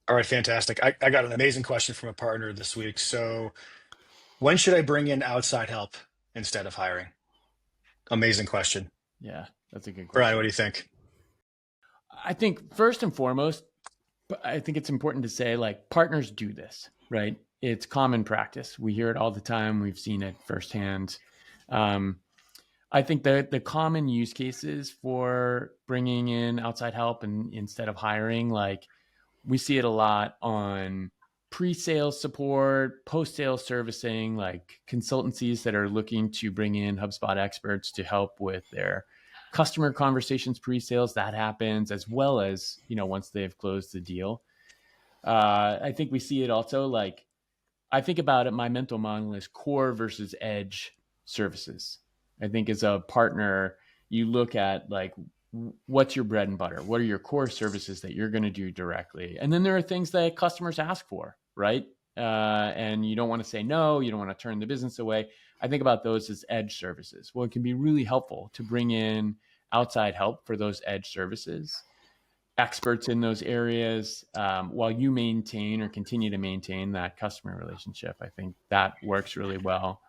All right, fantastic. I got an amazing question from a partner this week. So, when should I bring in outside help instead of hiring? Amazing question. Yeah, that's a good Brian, what question. do you think? I think first and foremost, I think it's important to say like partners do this, right? It's common practice. We hear it all the time. We've seen it firsthand. Um, I think the common use cases for bringing in outside help and instead of hiring, like we see it a lot on pre-sales support, post-sale servicing, like consultancies that are looking to bring in HubSpot experts to help with their customer conversations pre-sales. That happens as well as, once they've closed the deal. I think we see it also like I think about it, my mental model is core versus edge services. I think as a partner, you look at like what's your bread and butter? What are your core services that you're going to do directly? And then there are things that customers ask for, right? And you don't want to say no, you don't want to turn the business away. I think about those as edge services. Well, it can be really helpful to bring in outside help for those edge services, experts in those areas, while you maintain or continue to maintain that customer relationship. I think that works really well.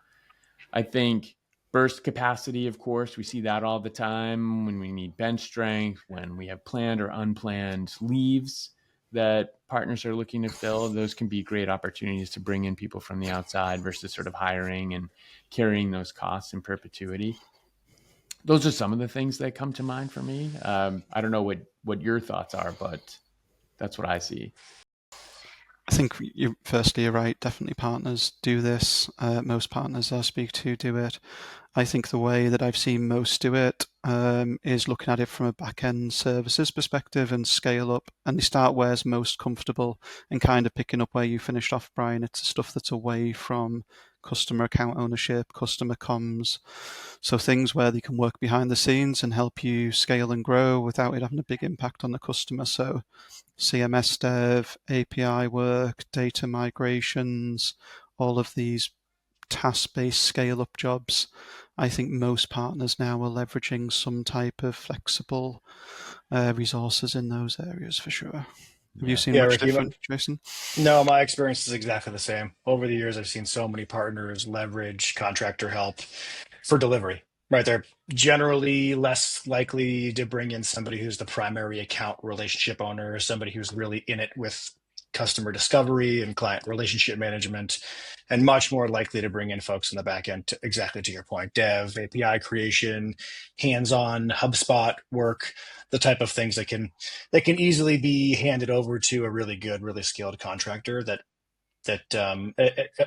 I think burst capacity, of course, we see that all the time when we need bench strength, when we have planned or unplanned leaves that partners are looking to fill. Those can be great opportunities to bring in people from the outside versus sort of hiring and carrying those costs in perpetuity. Those are some of the things that come to mind for me. I don't know what your thoughts are, but that's what I see. I think firstly, you're right. Definitely partners do this. Most partners I speak to do it. I think the way that I've seen most do it is looking at it from a back-end services perspective and scale up. And they start where's most comfortable and kind of picking up where you finished off, Brian. It's the stuff that's away from customer account ownership, customer comms. So things where they can work behind the scenes and help you scale and grow without it having a big impact on the customer. So CMS dev, API work, data migrations, all of these task-based scale-up jobs. I think most partners now are leveraging some type of flexible resources in those areas for sure. Have you Yeah. seen Yeah, much Ricky. different, Jason? No, my experience is exactly the same. Over the years, I've seen so many partners leverage contractor help for delivery, right? They're generally less likely to bring in somebody who's the primary account relationship owner, somebody who's really in it with customer discovery and client relationship management, and much more likely to bring in folks in the back end, to, exactly to your point, dev, API creation, hands-on HubSpot work, the type of things that can easily be handed over to a really good, really skilled contractor that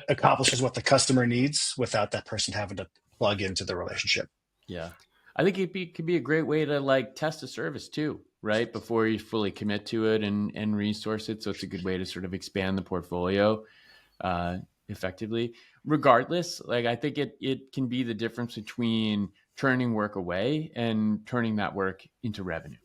accomplishes what the customer needs without that person having to plug into the relationship. Yeah. I think could be a great way to like test a service too, right? Before you fully commit to it and resource it. So it's a good way to sort of expand the portfolio uh, effectively. Regardless, like I think it can be the difference between turning work away and turning that work into revenue.